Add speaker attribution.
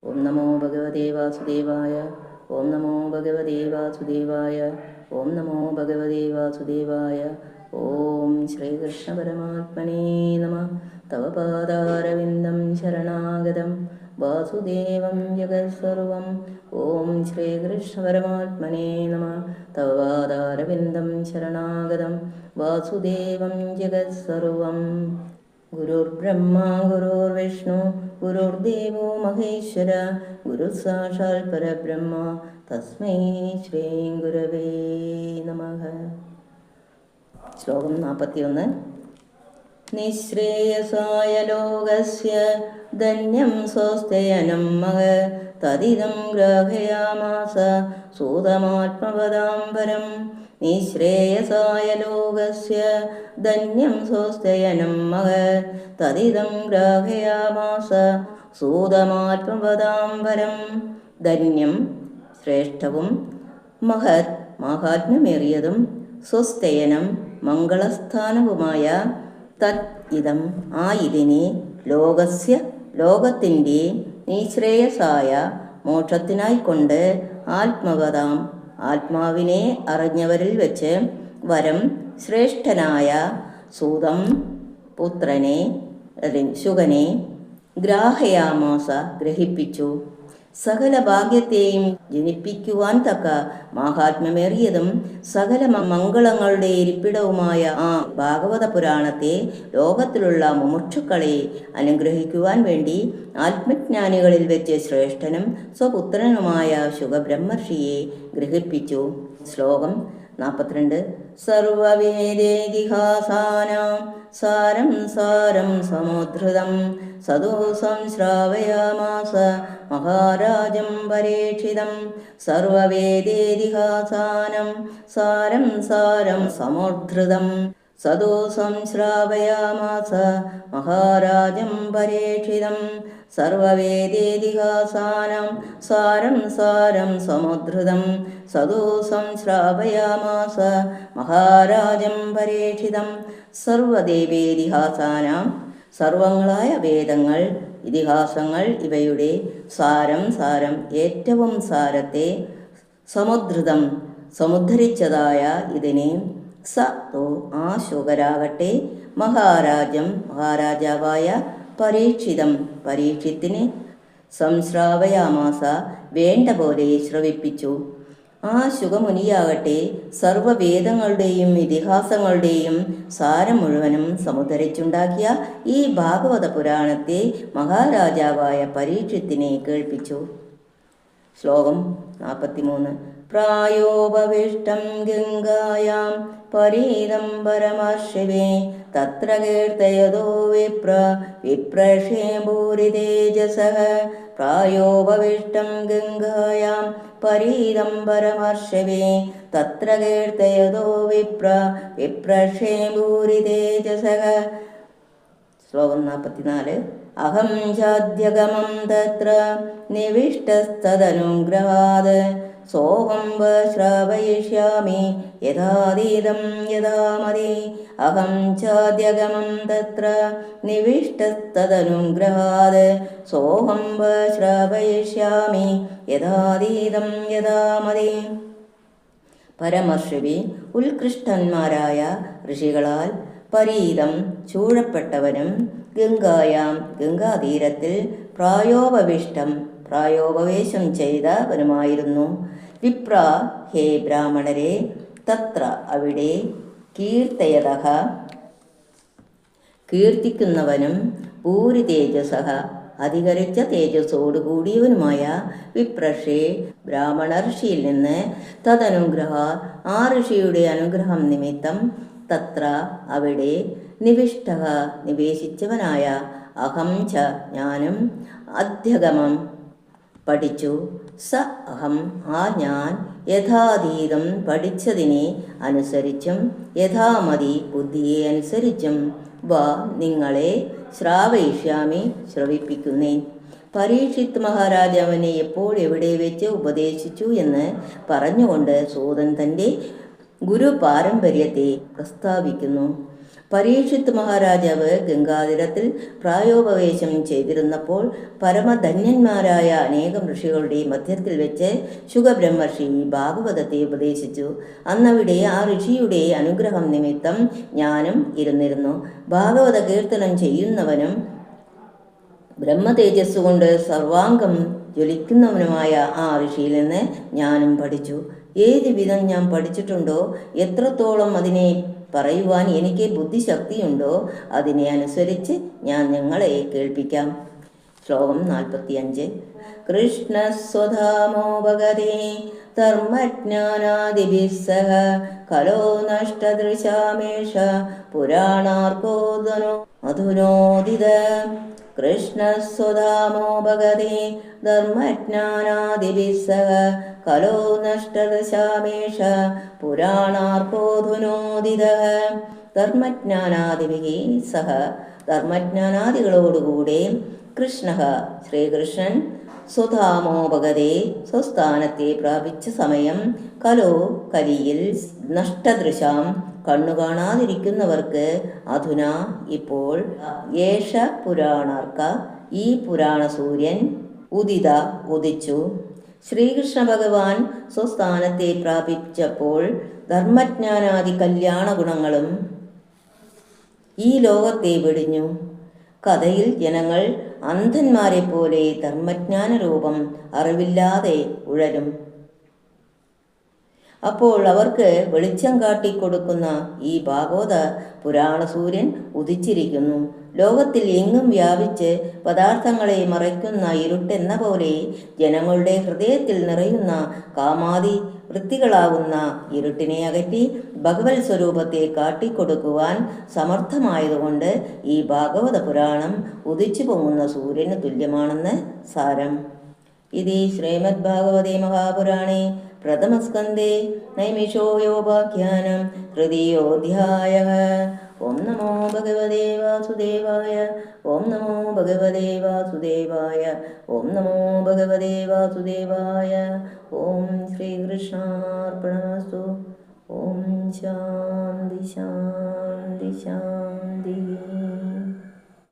Speaker 1: ഓം നമോ ഭഗവതേ വാസുദേവായ. ഓം നമോ ഭഗവതേ വാസുദേവായ. ഓം നമോ ഭഗവതേ വാസുദേവായ. ഓം ശ്രീകൃഷ്ണ പരമാത്മനേ നമഃ. തവ പാദാരവിന്ദം ശരണാഗതം വാസുദേവം ജഗത്സർവം. ഓം ശ്രീകൃഷ്ണ പരമാത്മനേ നമഃ. തവ പാദാരവിന്ദം ശരണാഗതം വാസുദേവം ജഗത്സർവം. ഗുരുർബ്രഹ്മ ഗുരുർവിഷ്ണു ഗുരുർദേവോ മഹേശ്വര ഗുരു സാക്ഷാൽ പരബ്രഹ്മ തസ്മൈ ശ്രീ ഗുരവേ നമഃ. ശ്ലോകം 41. നിശ്രേയസായ ലോകസ്യ ധന്യം സ്വസ്തയനം മഹ തദിദം ഗ്രാഹയാമാസ സൂതമാത്മപദാംബരം. നിശ്രേയസായ ലോകസ്യ ധന്യം സ്വസ്തയനം മഹ തദിദം ഗ്രാഹയാമാസ സൂതമാത്മപദാംബരം. ധന്യം ശ്രേഷ്ഠവും, മഹത് മാഹാത്മ്യമേറിയതും, സ്വസ്തയനം മംഗളസ്ഥാനവുമായ തത് ഇതം ആ ഇതിനെ, ലോകസ്യ ലോകത്തിൻ്റെ, നിശ്രേയസായ മോക്ഷത്തിനായിക്കൊണ്ട്, ആത്മവതാം ആത്മാവിനെ അറിഞ്ഞവരിൽ വെച്ച്, വരം ശ്രേഷ്ഠനായ സൂതം പുത്രനെ ശുകനെ, ഗ്രാഹയാമാസ ഗ്രഹിപ്പിച്ചു. സകല ഭാഗ്യത്തെയും ജനിപ്പിക്കുവാൻ തക്ക മാഹാത്മ്യമേറിയതും സകല മംഗളങ്ങളുടെ ഇരിപ്പിടവുമായ ആ ഭാഗവത പുരാണത്തെ ലോകത്തിലുള്ള മുമുക്ഷുക്കളെ അനുഗ്രഹിക്കുവാൻ വേണ്ടി ആത്മജ്ഞാനികളിൽ വെച്ച് ശ്രേഷ്ഠനും സ്വപുത്രനുമായ ശുകബ്രഹ്മർഷിയെ ഗ്രഹിപ്പിച്ചു. ശ്ലോകം 42. സർവവേദേതിഹാസാനാം സാരം സാരം സമുദ്ധൃതം സദോ സംശ്രാവയാമാസ മഹാരാജം പരീക്ഷിതം. സർവവേദേതിഹാസാനം സാരം സാരം സമുദ്ധൃതം സദോ സംശ്രാവയാമാസ മഹാരാജം പരീക്ഷിതം. സർവവേദേതിഹാസാനം സാരം സാരം സമുദ്ധൃതം സദോ സംശ്രാവയാമാസ മഹാരാജം പരീക്ഷിതം. സർവദേവേതിഹാസാനാം സർവങ്ങളായ വേദങ്ങൾ, ഇതിഹാസങ്ങൾ ഇവയുടെ സാരം സാരം ഏറ്റവും സാരത്തെ, സമുദ്ധൃതം സമുദ്ധരിച്ചതായ ഇതിനെ, സ തോ ആ ശുകരാകട്ടെ, മഹാരാജം മഹാരാജാവായ പരീക്ഷിതം പരീക്ഷത്തിന്, സംശ്രാവയാമാസ വേണ്ട പോലെ ശ്രവിപ്പിച്ചു. ആ ശുകമുനിയാകട്ടെ സർവവേദങ്ങളുടെയും ഇതിഹാസങ്ങളുടെയും സാരം മുഴുവനും സമുദ്ധരിച്ചുണ്ടാക്കിയ ഈ ഭാഗവത പുരാണത്തെ മഹാരാജാവായ പരീക്ഷത്തിനെ കേൾപ്പിച്ചു. ശ്ലോകം 43. പ്രായോപവിഷ്ടം ഗംഗായാം പരീതം പരമർഷിവേ തത്ര കീർത്തയതോ വിപ്രക്ഷേഭൂരി തേജസഃ. പ്രായോപവിഷ്ടം ഗംഗായാം പരീതം പരമർഷിവേ തത്ര കീർത്തയതോ വിപ്രക്ഷേഭൂരി തേജസഃ. ശ്ലോകം 44. അഹം ചാദ്യഗമം തത്ര നിവിഷ്ടസ്തദനുഗ്രഹാത് സോഹം ശ്രാവയിഷ്യാമി യഥാതീതം യഥാമതി. അഹം ചാദ്യഗമം തത്ര നിവിഷ്ടസ്തദനുഗ്രഹാത് സോഹം ശ്രാവയിഷ്യാമി യഥാതീതം യഥാമതി. പരമർഷിവി ഉത്കൃഷ്ടന്മാരായ ഋഷികളാൽ പരീതം ചൂഴപ്പെട്ടവനും, ഗംഗായാം ഗംഗാതീരത്തിൽ പ്രായോപവിഷ്ടം പ്രായോപവേശം ചെയ്തവനുമായിരുന്നു. വിപ്ര ഹേ ബ്രാഹ്മണരെ, തത്ര അവിടെ, കീർത്തയതഃ കീർത്തിക്കുന്നവനും, പൂരി തേജസഃ അധികരിച്ച തേജസ്സോടുകൂടിയവനുമായ വിപ്രഷേ ബ്രാഹ്മണർഷിയിൽ നിന്ന്, തദനുഗ്രഹ ആ ഋഷിയുടെ അനുഗ്രഹം നിമിത്തം, തത്ര അവിടെ, നിവിഷ്ടഃ നിവേശിച്ചവനായ, അഹം ച ഞാനും, അധ്യഗമം പഠിച്ചു, സ അഹം ആ ഞാൻ, യഥാതീതം പഠിച്ചതിനെ അനുസരിച്ചും, യഥാമതി ബുദ്ധിയെ അനുസരിച്ചും, വ നിങ്ങളെ, ശ്രാവയിഷ്യാമി ശ്രവിപ്പിക്കുന്നേൻ. പരീക്ഷിത് മഹാരാജ് അവനെ എപ്പോൾ എവിടെ വെച്ച് ഉപദേശിച്ചു എന്ന് പറഞ്ഞുകൊണ്ട് സൂതൻ തൻ്റെ ഗുരു പാരമ്പര്യത്തെ പ്രസ്താവിക്കുന്നു. പരീക്ഷിത്ത് മഹാരാജാവ് ഗംഗാതീരത്തിൽ പ്രായോപവേശം ചെയ്തിരുന്നപ്പോൾ പരമധന്യന്മാരായ അനേകം ഋഷികളുടെ മധ്യത്തിൽ വെച്ച് ശുഖബ്രഹ്മർഷി ഭാഗവതത്തെ ഉപദേശിച്ചു. അന്നവിടെ ആ ഋഷിയുടെ അനുഗ്രഹം നിമിത്തം ഞാനും ഇരുന്നിരുന്നു. ഭാഗവത കീർത്തനം ചെയ്യുന്നവനും ബ്രഹ്മതേജസ് കൊണ്ട് സർവാംഗം ജ്വലിക്കുന്നവനുമായ ആ ഋഷിയിൽ നിന്ന് ഞാനും പഠിച്ചു. ഏത് വിധം ഞാൻ പഠിച്ചിട്ടുണ്ടോ, എത്രത്തോളം അതിനെ പറയുവാൻ എനിക്ക് ബുദ്ധിശക്തിയുണ്ടോ, അതിനെ അനുസരിച്ച് ഞാൻ ഞങ്ങളെ കേൾപ്പിക്കാം. ശ്ലോകം 45. കൃഷ്ണസ്വധാമോ ഭഗതേ ധർമ്മജ്ഞാനാദിഭിः സഹ കലോ നഷ്ടദൃശാമേഷ പുരാണാർക്കോദനോ അധുനോദിത. കൃഷ്ണസ്വധാമോ ഭഗതേ ധർമ്മജ്ഞാനാദിഭിः സഹ കലോ നഷ്ടദശാമേഷ പുരാണാർക്കോധുനോദിതഃ. ധർമ്മജ്ഞാനാദിഭിः സഹ, ധർമ്മജ്ഞാനാദികളോടുകൂടെ കൃഷ്ണഃ ശ്രീകൃഷ്ണൻ സ്വധാമോ ഭഗതേ സ്വസ്ഥാനത്തെ പ്രാപിച്ച സമയം കലോ കലിയിൽ നഷ്ടദൃശാം കണ്ണു കാണാതിരിക്കുന്നവർക്ക് അധുന ഇപ്പോൾ യേഷ പുരാണാർക്ക ഈ പുരാണ സൂര്യൻ ഉദിത ഉദിച്ചു. ശ്രീകൃഷ്ണ ഭഗവാൻ സ്വസ്ഥാനത്തെ പ്രാപിച്ചപ്പോൾ ധർമ്മജ്ഞാനാദി കല്യാണ ഗുണങ്ങളും ഈ ലോകത്തെ വെടിഞ്ഞു. കഥയിൽ ജനങ്ങൾ അന്ധന്മാരെ പോലെ ധർമ്മജ്ഞാന രൂപം അറിവില്ലാതെ ഉഴരും. അപ്പോൾ അവർക്ക് വെളിച്ചം കാട്ടിക്കൊടുക്കുന്ന ഈ ഭാഗവത പുരാണ സൂര്യൻ ഉദിച്ചിരിക്കുന്നു. ലോകത്തിൽ എങ്ങും വ്യാപിച്ച് പദാർത്ഥങ്ങളെ മറയ്ക്കുന്ന ഇരുട്ടെന്ന പോലെ ജനങ്ങളുടെ ഹൃദയത്തിൽ നിറയുന്ന കാമാദി വൃത്തികളാകുന്ന ഇരുട്ടിനെ അകറ്റി ഭഗവത് സ്വരൂപത്തെ കാട്ടിക്കൊടുക്കുവാൻ സമർത്ഥമായതുകൊണ്ട് ഈ ഭാഗവത പുരാണം ഉദിച്ചു പൊങ്ങുന്ന സൂര്യന് തുല്യമാണെന്ന് സാരം. ഇത് ശ്രീമദ് ഭാഗവതേ മഹാപുരാണേ പ്രഥമസ്കന്ധേ നൈമിഷോയോപാഖ്യാനം തൃതീയോധ്യായഃ. ഓം നമോ ഭഗവതേ വാസുദേവായ. ഓം നമോ ഭഗവതേ വാസുദേവായ. ഓം നമോ ഭഗവതേ വാസുദേവായ. ഓം ശ്രീകൃഷ്ണാർപ്പണമസ്തു. ഓം ശാന്തി ശാന്തി ശാന്തി.